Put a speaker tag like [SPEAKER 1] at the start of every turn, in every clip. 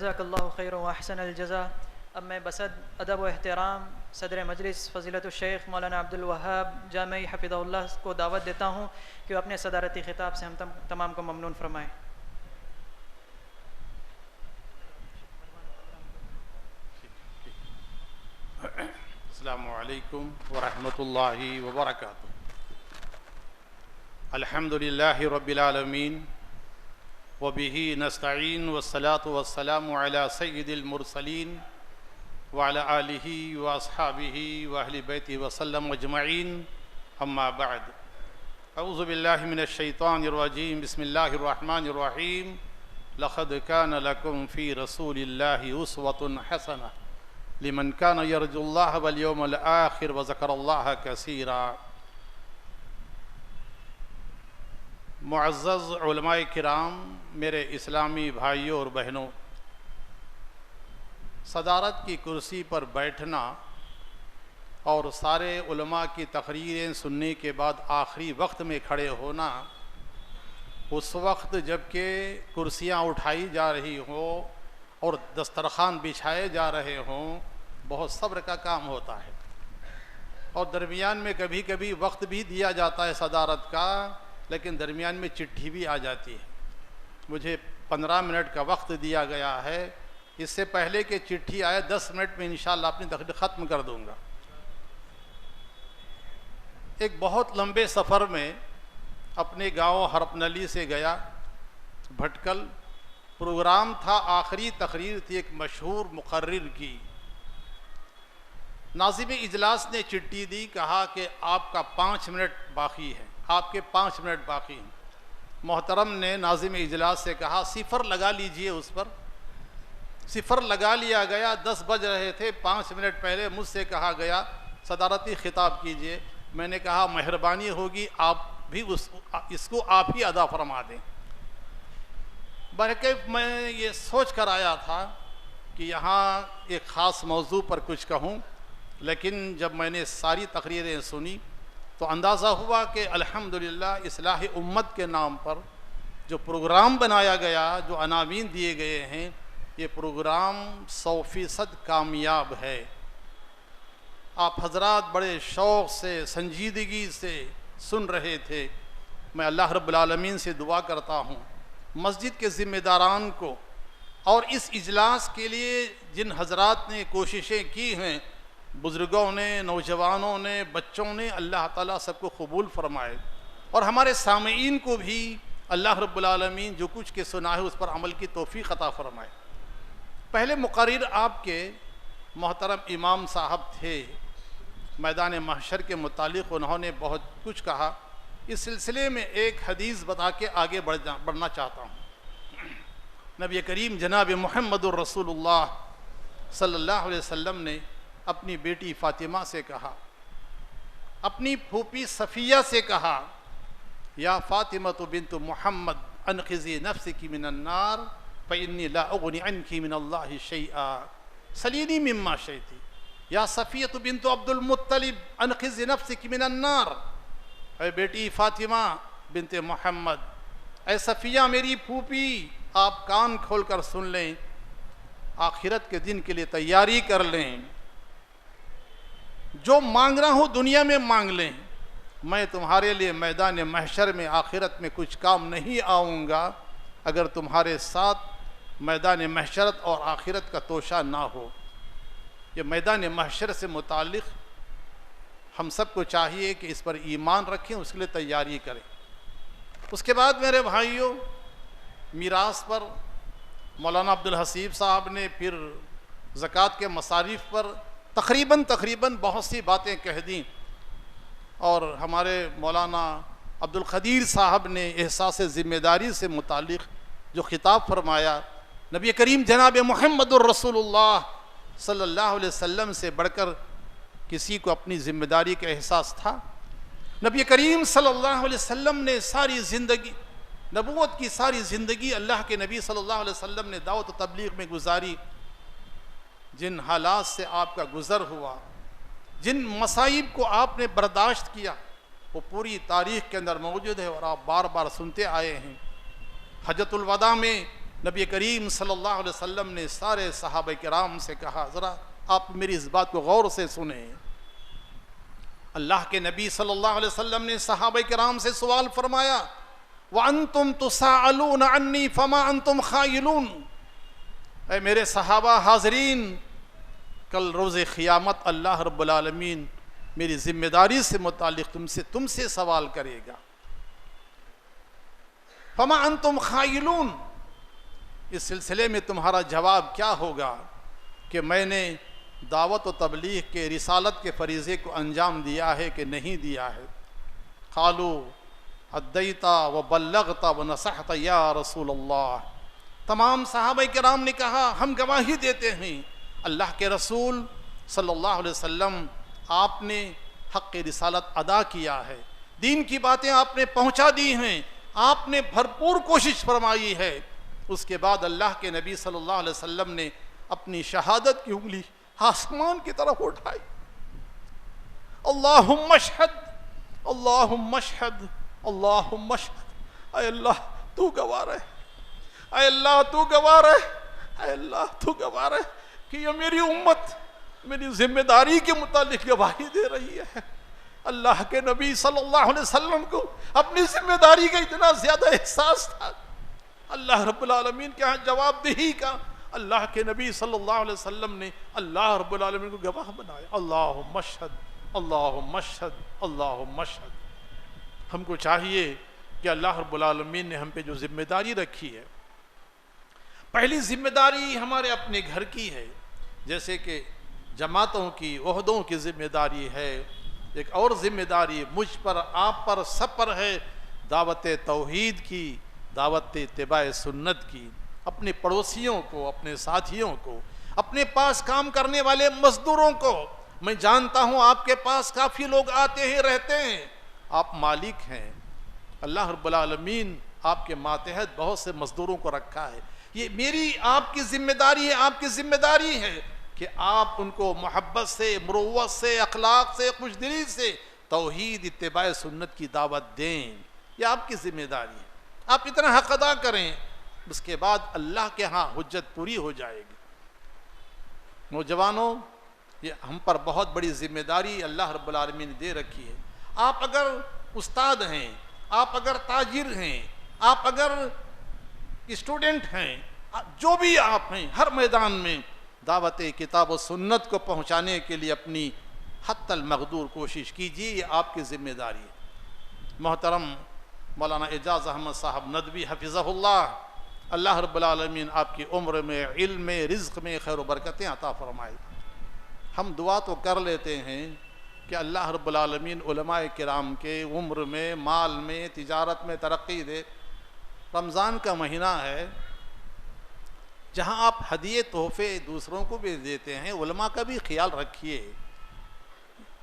[SPEAKER 1] جزاک اللہ خیر و احسن الجزا۔ اب میں بصد ادب و احترام صدر مجلس فضیلت الشیخ مولانا عبدالوہاب جامعی حفظہ اللہ کو دعوت دیتا ہوں کہ وہ اپنے صدارتی خطاب سے ہم تمام کو ممنون فرمائیں۔
[SPEAKER 2] السلام علیکم ورحمۃ اللہ وبرکاتہ۔ الحمد للہ رب العالمین وبہ نستعین والصلاة والسلام علی سید المرسلین وعلی آلہ واصحابہ واہل بیتہ وسلم اجمعین، اما بعد۔ اعوذ باللہ من الشیطان الرجیم، بسم اللہ الرحمن الرحیم۔ لقد کان لکم فی رسول اللہ اسوۃ حسنہ لمن کان یرجو اللہ والیوم الآخر وذکر اللہ کثیرا۔ معزز علماء کرام، میرے اسلامی بھائیوں اور بہنوں، صدارت کی کرسی پر بیٹھنا اور سارے علماء کی تقریریں سننے کے بعد آخری وقت میں کھڑے ہونا، اس وقت جب کہ کرسیاں اٹھائی جا رہی ہوں اور دسترخوان بچھائے جا رہے ہوں، بہت صبر کا کام ہوتا ہے، اور درمیان میں کبھی کبھی وقت بھی دیا جاتا ہے صدارت کا، لیکن درمیان میں چٹھی بھی آ جاتی ہے۔ مجھے 15 منٹ کا وقت دیا گیا ہے، اس سے پہلے کہ چٹھی آئے 10 منٹ میں انشاءاللہ اپنی تقریر ختم کر دوں گا۔ ایک بہت لمبے سفر میں اپنے گاؤں ہرپنلی سے گیا، بھٹکل پروگرام تھا، آخری تقریر تھی ایک مشہور مقرر کی۔ ناظم اجلاس نے چٹھی دی، کہا کہ آپ کا 5 منٹ باقی ہے، آپ کے 5 منٹ باقی ہیں۔ محترم نے ناظم اجلاس سے کہا 0 لگا لیجئے، اس پر 0 لگا لیا گیا۔ 10 بج رہے تھے، 5 منٹ پہلے مجھ سے کہا گیا صدارتی خطاب کیجئے۔ میں نے کہا مہربانی ہوگی آپ بھی اس کو آپ ہی ادا فرما دیں۔ بلکہ میں یہ سوچ کر آیا تھا کہ یہاں ایک خاص موضوع پر کچھ کہوں، لیکن جب میں نے ساری تقریریں سنی تو اندازہ ہوا کہ الحمدللہ اصلاح امت کے نام پر جو پروگرام بنایا گیا، جو عناوین دیے گئے ہیں، یہ پروگرام 100% کامیاب ہے۔ آپ حضرات بڑے شوق سے، سنجیدگی سے سن رہے تھے۔ میں اللہ رب العالمین سے دعا کرتا ہوں مسجد کے ذمہ داران کو اور اس اجلاس کے لیے جن حضرات نے کوششیں کی ہیں، بزرگوں نے، نوجوانوں نے، بچوں نے، اللہ تعالیٰ سب کو قبول فرمائے، اور ہمارے سامعین کو بھی اللہ رب العالمین جو کچھ کے سنا ہے اس پر عمل کی توفیق عطا فرمائے۔ پہلے مقرر آپ کے محترم امام صاحب تھے، میدان محشر کے متعلق انہوں نے بہت کچھ کہا۔ اس سلسلے میں ایک حدیث بتا کے آگے بڑھنا چاہتا ہوں۔ نبی کریم جناب محمد الرسول اللہ صلی اللہ علیہ وسلم نے اپنی بیٹی فاطمہ سے کہا، اپنی پھوپھی صفیہ سے کہا، یا فاطمۃ بنت محمد انقذی نفسک من النار فإنی لا اغنی عنک من اللہ شیئا سلینی مما شئتی۔ یا صفیہ بنت عبد المطلب انقذی نفسک من النار، اے بیٹی فاطمہ بنت محمد، اے صفیہ میری پھوپھی، آپ کان کھول کر سن لیں، آخرت کے دن کے لیے تیاری کر لیں، جو مانگنا ہو دنیا میں مانگ لیں، میں تمہارے لیے میدان محشر میں آخرت میں کچھ کام نہیں آؤں گا اگر تمہارے ساتھ میدان محشرت اور آخرت کا توشہ نہ ہو۔ یہ میدان محشر سے متعلق ہم سب کو چاہیے کہ اس پر ایمان رکھیں، اس کے لیے تیاری کریں۔ اس کے بعد میرے بھائیوں، میراث پر مولانا عبدالحسیب صاحب نے پھر زکوٰۃ کے مصارف پر تقریباً بہت سی باتیں کہہ دیں، اور ہمارے مولانا عبدالقدیر صاحب نے احساس ذمہ داری سے متعلق جو خطاب فرمایا، نبی کریم جناب محمد الرسول اللہ صلی اللہ علیہ وسلم سے بڑھ کر کسی کو اپنی ذمہ داری کا احساس تھا؟ نبی کریم صلی اللہ علیہ وسلم نے ساری زندگی، نبوت کی ساری زندگی اللہ کے نبی صلی اللہ علیہ وسلم نے دعوت و تبلیغ میں گزاری۔ جن حالات سے آپ کا گزر ہوا، جن مصائب کو آپ نے برداشت کیا، وہ پوری تاریخ کے اندر موجود ہے اور آپ بار بار سنتے آئے ہیں۔ حجۃ الوداع میں نبی کریم صلی اللہ علیہ وسلم نے سارے صحابہ کرام سے کہا ذرا آپ میری اس بات کو غور سے سنیں. اللہ کے نبی صلی اللہ علیہ وسلم نے صحابہ کرام سے سوال فرمایا وَأَنْتُمْ تُسَأَلُونَ عَنِّي فَمَا أَنْتُمْ خَائِلُونَ. اے میرے صحابہ حاضرین، کل روز قیامت اللہ رب العالمین میری ذمہ داری سے متعلق تم سے سوال کرے گا. فَمَا أَنْتُمْ خَائِلُونَ. اس سلسلے میں تمہارا جواب کیا ہوگا کہ میں نے دعوت و تبلیغ کے رسالت کے فریضے کو انجام دیا ہے کہ نہیں دیا ہے؟ قالوا ادیت و بلغت و نصحت یا رسول اللہ. تمام صحابہ کرام نے کہا ہم گواہی دیتے ہیں اللہ کے رسول صلی اللہ علیہ وسلم آپ نے حق رسالت ادا کیا ہے، دین کی باتیں آپ نے پہنچا دی ہیں، آپ نے بھرپور کوشش فرمائی ہے. اس کے بعد اللہ کے نبی صلی اللہ علیہ وسلم نے اپنی شہادت کی انگلی آسمان کی طرف اٹھائی. اللہم اشہد، اللہم اشہد، اللہم اشہد. اے اللہ تو گواہ رہے، اے اللہ تو گواہ رہے، اے اللہ تو گواہ رہے کہ یہ میری امت میری ذمہ داری کے متعلق گواہی دے رہی ہے. اللہ کے نبی صلی اللہ علیہ وسلم کو اپنی ذمہ داری کا اتنا زیادہ احساس تھا. اللہ رب العالمین کے ہاں جواب دہی کا اللہ کے نبی صلی اللہ علیہ وسلم نے اللہ رب العالمین کو گواہ بنایا. اللہم اشہد، اللہم اشہد، اللہم اشہد. ہم کو چاہیے کہ اللہ رب العالمین نے ہم پہ جو ذمہ داری رکھی ہے، پہلی ذمہ داری ہمارے اپنے گھر کی ہے، جیسے کہ جماعتوں کی عہدوں کی ذمہ داری ہے. ایک اور ذمہ داری مجھ پر، آپ پر، سب پر ہے، دعوت توحید کی، دعوت اتباع سنت کی. اپنے پڑوسیوں کو، اپنے ساتھیوں کو، اپنے پاس کام کرنے والے مزدوروں کو. میں جانتا ہوں آپ کے پاس کافی لوگ آتے ہیں، رہتے ہیں، آپ مالک ہیں. اللہ رب العالمین آپ کے ماتحت بہت سے مزدوروں کو رکھا ہے. یہ میری آپ کی ذمہ داری ہے، آپ کی ذمہ داری ہے کہ آپ ان کو محبت سے، مروت سے، اخلاق سے، خوش دلی سے توحید اتباع سنت کی دعوت دیں. یہ آپ کی ذمہ داری ہے. آپ اتنا حق ادا کریں، اس کے بعد اللہ کے ہاں حجت پوری ہو جائے گی. نوجوانوں، یہ ہم پر بہت بڑی ذمہ داری اللہ رب العالمین نے دے رکھی ہے. آپ اگر استاد ہیں، آپ اگر تاجر ہیں، آپ اگر اسٹوڈنٹ ہیں، جو بھی آپ ہیں، ہر میدان میں دعوت کتاب و سنت کو پہنچانے کے لیے اپنی حتی المقدور کوشش کیجیے. یہ آپ کی ذمہ داری ہے. محترم مولانا اعجاز احمد صاحب ندوی حفظہ اللہ، اللہ رب العالمین آپ کی عمر میں، علم میں، رزق میں خیر و برکتیں عطا فرمائے. ہم دعا تو کر لیتے ہیں کہ اللہ رب العالمین علماء کرام کے عمر میں، مال میں، تجارت میں ترقی دے. رمضان کا مہینہ ہے، جہاں آپ ہدیے تحفے دوسروں کو بھی دیتے ہیں، علماء کا بھی خیال رکھیے.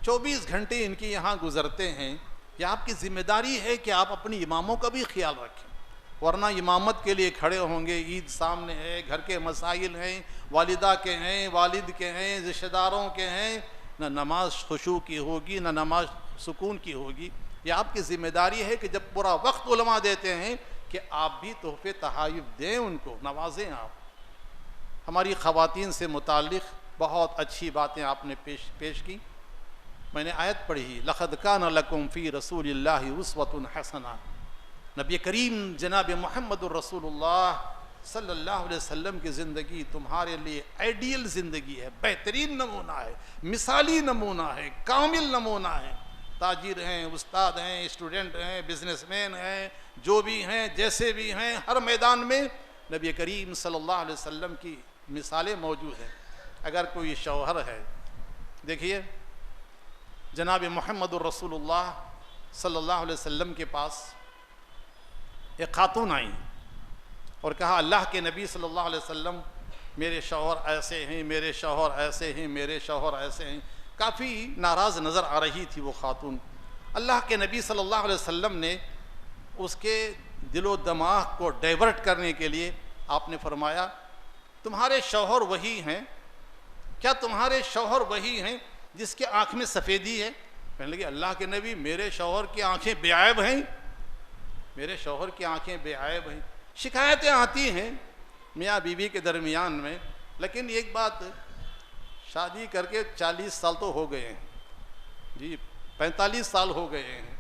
[SPEAKER 2] 24 گھنٹے ان کی یہاں گزرتے ہیں. یہ آپ کی ذمہ داری ہے کہ آپ اپنی اماموں کا بھی خیال رکھیں، ورنہ امامت کے لیے کھڑے ہوں گے، عید سامنے ہے، گھر کے مسائل ہیں، والدہ کے ہیں، والد کے ہیں، رشتہ داروں کے ہیں، نہ نماز خشوع کی ہوگی، نہ نماز سکون کی ہوگی. یہ آپ کی ذمہ داری ہے کہ جب پورا وقت علماء دیتے ہیں کہ آپ بھی تحفے تحائف دیں، ان کو نوازیں. آپ ہماری خواتین سے متعلق بہت اچھی باتیں آپ نے پیش کی. میں نے آیت پڑھی، لَقَدْ كَانَ لَكُمْ فِي رَسُولِ اللَّهِ أُسْوَةٌ حَسَنَةٌ. نبی کریم جناب محمد الرسول اللہ صلی اللہ علیہ وسلم کی زندگی تمہارے لیے آئیڈیل زندگی ہے، بہترین نمونہ ہے، مثالی نمونہ ہے، کامل نمونہ ہے. تاجر ہیں، استاد ہیں، اسٹوڈنٹ ہیں، بزنس مین ہیں، جو بھی ہیں، جیسے بھی ہیں، ہر میدان میں نبی کریم صلی اللہ علیہ وسلم کی مثالیں موجود ہیں. اگر کوئی شوہر ہے، دیکھیے جناب محمد الرسول اللہ صلی اللہ علیہ وسلم کے پاس ایک خاتون آئی اور کہا اللہ کے نبی صلی اللہ علیہ وسلم میرے شوہر ایسے ہیں، میرے شوہر ایسے ہیں، میرے شوہر ایسے ہیں. کافی ناراض نظر آ رہی تھی وہ خاتون. اللہ کے نبی صلی اللہ علیہ وسلم نے اس کے دل و دماغ کو ڈائیورٹ کرنے کے لیے آپ نے فرمایا تمہارے شوہر وہی ہیں کیا؟ تمہارے شوہر وہی ہیں جس کے آنکھ میں سفیدی ہے؟ کہنے لگے اللہ کے نبی میرے شوہر کی آنکھیں بے عیب ہیں، میرے شوہر کی آنکھیں بے عیب ہیں. شکایتیں آتی ہیں میاں بیوی کے درمیان میں. لیکن ایک بات، شادی کر کے 40 سال تو ہو گئے ہیں جی، 45 سال ہو گئے ہیں.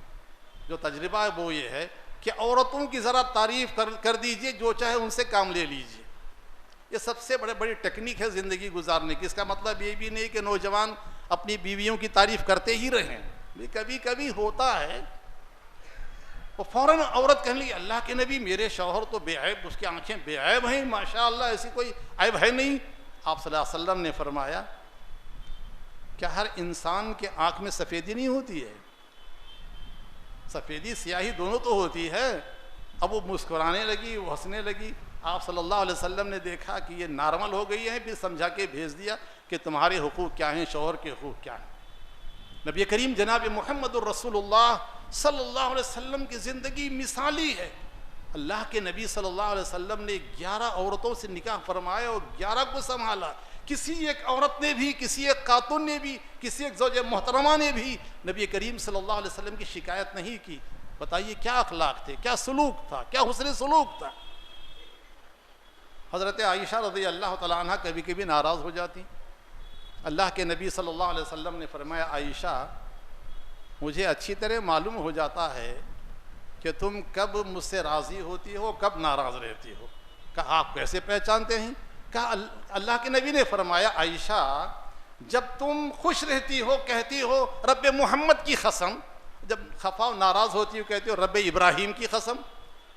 [SPEAKER 2] جو تجربہ ہے وہ یہ ہے کہ عورتوں کی ذرا تعریف کر دیجئے، جو چاہے ان سے کام لے لیجئے. یہ سب سے بڑی ٹیکنیک ہے زندگی گزارنے کی. اس کا مطلب یہ بھی نہیں کہ نوجوان اپنی بیویوں کی تعریف کرتے ہی رہیں. کبھی کبھی ہوتا ہے وہ فوراً عورت کہنے لگی اللہ کے نبی میرے شوہر تو بے عیب، اس کی آنکھیں بے عیب ہیں، ماشاءاللہ ایسی کوئی عیب ہے نہیں. آپ صلی اللہ علیہ وسلم نے فرمایا کیا ہر انسان کے آنکھ میں سفیدی نہیں ہوتی ہے؟ سفیدی سیاہی دونوں تو ہوتی ہے. اب وہ مسکرانے لگی، وہ ہنسنے لگی. آپ صلی اللہ علیہ وسلم نے دیکھا کہ یہ نارمل ہو گئی ہے، پھر سمجھا کے بھیج دیا کہ تمہارے حقوق کیا ہیں، شوہر کے حقوق کیا ہیں. نبی کریم جناب محمد الرسول اللہ صلی اللہ علیہ وسلم کی زندگی مثالی ہے. اللہ کے نبی صلی اللہ علیہ وسلم نے 11 عورتوں سے نکاح فرمایا اور 11 کو سنبھالا. کسی ایک عورت نے بھی، کسی ایک خاتون نے بھی، کسی ایک زوجہ محترمہ نے بھی نبی کریم صلی اللہ علیہ وسلم کی شکایت نہیں کی. بتائیے کیا اخلاق تھے، کیا سلوک تھا، کیا حسن سلوک تھا. حضرت عائشہ رضی اللہ تعالیٰ عنہ کبھی کبھی ناراض ہو جاتی. اللہ کے نبی صلی اللہ علیہ وسلم نے فرمایا عائشہ مجھے اچھی طرح معلوم ہو جاتا ہے کہ تم کب مجھ سے راضی ہوتی ہو، کب ناراض رہتی ہو. کہا آپ کیسے پہچانتے ہیں؟ کہا اللہ کے نبی نے فرمایا عائشہ جب تم خوش رہتی ہو کہتی ہو رب محمد کی قسم، جب خفا و ناراض ہوتی ہو کہتی ہو رب ابراہیم کی قسم.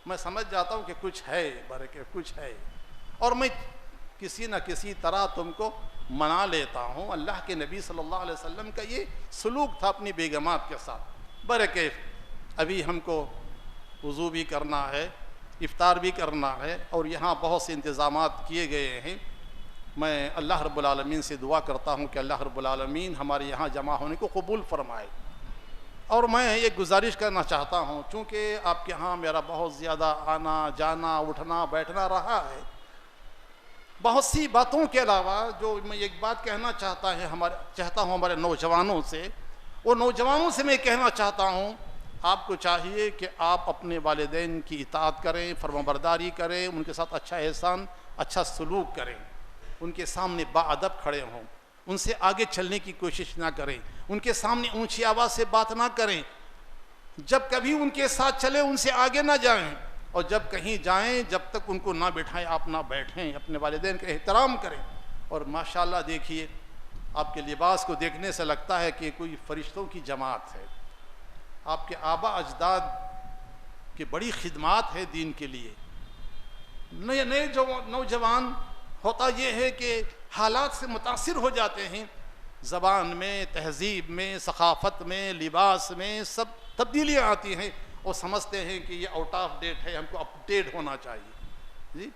[SPEAKER 2] میں سمجھ جاتا ہوں کہ کچھ ہے برکت، کچھ ہے، اور میں کسی نہ کسی طرح تم کو منا لیتا ہوں. اللہ کے نبی صلی اللہ علیہ وسلم کا یہ سلوک تھا اپنی بیگمات کے ساتھ. برکت ابھی ہم کو وضو بھی کرنا ہے، افطار بھی کرنا ہے، اور یہاں بہت سے انتظامات کیے گئے ہیں. میں اللہ رب العالمین سے دعا کرتا ہوں کہ اللہ رب العالمین ہمارے یہاں جمع ہونے کو قبول فرمائے. اور میں ایک گزارش کرنا چاہتا ہوں، چونکہ آپ کے ہاں میرا بہت زیادہ آنا جانا اٹھنا بیٹھنا رہا ہے، بہت سی باتوں کے علاوہ جو میں ایک بات کہنا چاہتا ہوں ہمارے نوجوانوں سے، وہ نوجوانوں سے میں کہنا چاہتا ہوں آپ کو چاہیے کہ آپ اپنے والدین کی اطاعت کریں، فرمانبرداری کریں، ان کے ساتھ اچھا احسان، اچھا سلوک کریں، ان کے سامنے باادب کھڑے ہوں، ان سے آگے چلنے کی کوشش نہ کریں، ان کے سامنے اونچی آواز سے بات نہ کریں. جب کبھی ان کے ساتھ چلیں ان سے آگے نہ جائیں، اور جب کہیں جائیں جب تک ان کو نہ بٹھائیں آپ نہ بیٹھیں. اپنے والدین کا احترام کریں. اور ماشاءاللہ دیکھیے آپ کے لباس کو دیکھنے سے لگتا ہے کہ کوئی فرشتوں کی جماعت ہے. آپ کے آبا اجداد کی بڑی خدمات ہے دین کے لیے. نئے نوجوان ہوتا یہ ہے کہ حالات سے متاثر ہو جاتے ہیں، زبان میں، تہذیب میں، ثقافت میں، لباس میں سب تبدیلیاں آتی ہیں، اور سمجھتے ہیں کہ یہ آؤٹ آف ڈیٹ ہے، ہم کو اپ ڈیٹ ہونا چاہیے. جی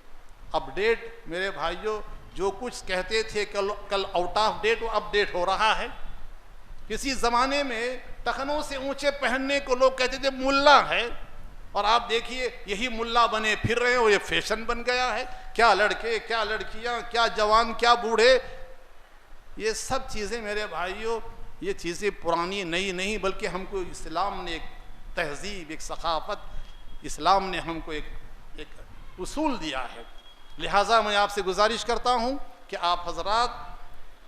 [SPEAKER 2] اپ ڈیٹ میرے بھائیوں، جو کچھ کہتے تھے کل آؤٹ آف ڈیٹ وہ اپ ڈیٹ ہو رہا ہے. کسی زمانے میں ٹخنوں سے اونچے پہننے کو لوگ کہتے تھے ملا ہے، اور آپ دیکھیے یہی ملا بنے پھر رہے ہیں، اور یہ فیشن بن گیا ہے. کیا لڑکے، کیا لڑکیاں، کیا جوان، کیا بوڑھے، یہ سب چیزیں میرے بھائیوں، یہ چیزیں پرانی نئی نہیں، بلکہ ہم کو اسلام نے ایک تہذیب، ایک ثقافت، اسلام نے ہم کو ایک اصول دیا ہے. لہٰذا میں آپ سے گزارش کرتا ہوں کہ آپ حضرات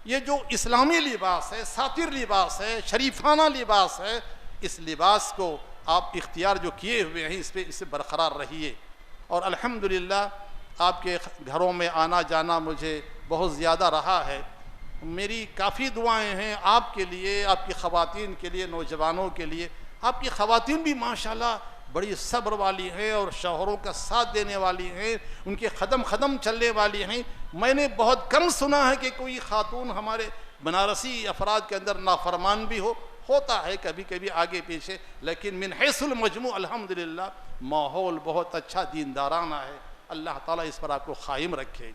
[SPEAKER 2] یہ جو اسلامی لباس ہے، ساتر لباس ہے، شریفانہ لباس ہے، اس لباس کو آپ اختیار جو کیے ہوئے ہیں اس سے برقرار رہیے. اور الحمدللہ آپ کے گھروں میں آنا جانا مجھے بہت زیادہ رہا ہے. میری کافی دعائیں ہیں آپ کے لیے، آپ کی خواتین کے لیے، نوجوانوں کے لیے. آپ کی خواتین بھی ماشاءاللہ بڑی صبر والی ہیں اور شوہروں کا ساتھ دینے والی ہیں، ان کے قدم چلنے والی ہیں. میں نے بہت کم سنا ہے کہ کوئی خاتون ہمارے بنارسی افراد کے اندر نافرمان بھی ہوتا ہے کبھی کبھی آگے پیچھے، لیکن من حیث المجموع الحمدللہ ماحول بہت اچھا دیندارانہ ہے. اللہ تعالیٰ اس پر آپ کو قائم رکھے.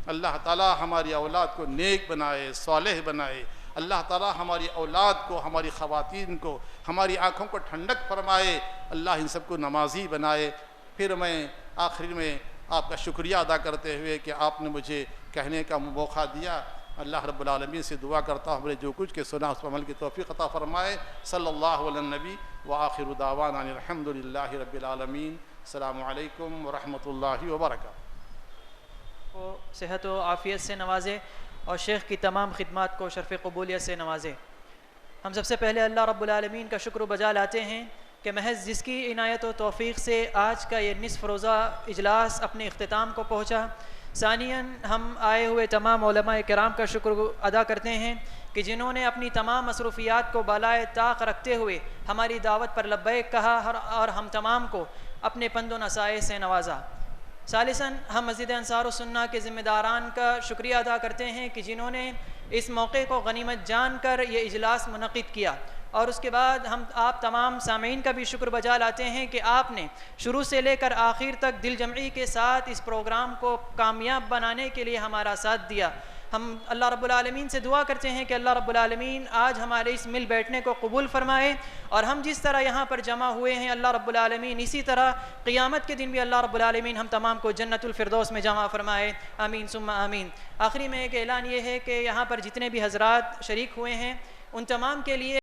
[SPEAKER 2] اللہ تعالیٰ ہماری اولاد کو نیک بنائے، صالح بنائے. اللہ تعالیٰ ہماری اولاد کو، ہماری خواتین کو، ہماری آنکھوں کو ٹھنڈک فرمائے. اللہ ان سب کو نمازی بنائے. پھر میں آخر میں آپ کا شکریہ ادا کرتے ہوئے کہ آپ نے مجھے کہنے کا موقع دیا، اللہ رب العالمین سے دعا کرتا ہوں ہم نے جو کچھ کے سنا اس پر عمل کی توفیق عطا فرمائے. صلی اللہ علی النبی وآخر دعوانا الحمدللہ رب العالمین. السلام علیکم ورحمۃ اللہ وبرکاتہ.
[SPEAKER 1] کو صحت و عافیت سے نوازے اور شیخ کی تمام خدمات کو شرف قبولیت سے نوازے۔ ہم سب سے پہلے اللہ رب العالمین کا شکر و بجا لاتے ہیں کہ محض جس کی عنایت و توفیق سے آج کا یہ نصف روزہ اجلاس اپنے اختتام کو پہنچا۔ ثانیاً ہم آئے ہوئے تمام علماء کرام کا شکر ادا کرتے ہیں کہ جنہوں نے اپنی تمام مصروفیات کو بالائے طاق رکھتے ہوئے ہماری دعوت پر لبیک کہا اور ہم تمام کو اپنے پند و نصائح سے نوازا۔ ثالثاً ہم مسجد انصار السنہ کے ذمہ داران کا شکریہ ادا کرتے ہیں کہ جنہوں نے اس موقع کو غنیمت جان کر یہ اجلاس منعقد کیا، اور اس کے بعد ہم آپ تمام سامعین کا بھی شکر بجا لاتے ہیں کہ آپ نے شروع سے لے کر آخر تک دل جمعی کے ساتھ اس پروگرام کو کامیاب بنانے کے لیے ہمارا ساتھ دیا۔ ہم اللہ رب العالمین سے دعا کرتے ہیں کہ اللہ رب العالمین آج ہمارے اس مل بیٹھنے کو قبول فرمائے، اور ہم جس طرح یہاں پر جمع ہوئے ہیں اللہ رب العالمین اسی طرح قیامت کے دن بھی اللہ رب العالمین ہم تمام کو جنت الفردوس میں جمع فرمائے، آمین ثم آمین۔ آخری میں ایک اعلان یہ ہے کہ یہاں پر جتنے بھی حضرات شریک ہوئے ہیں ان تمام کے لیے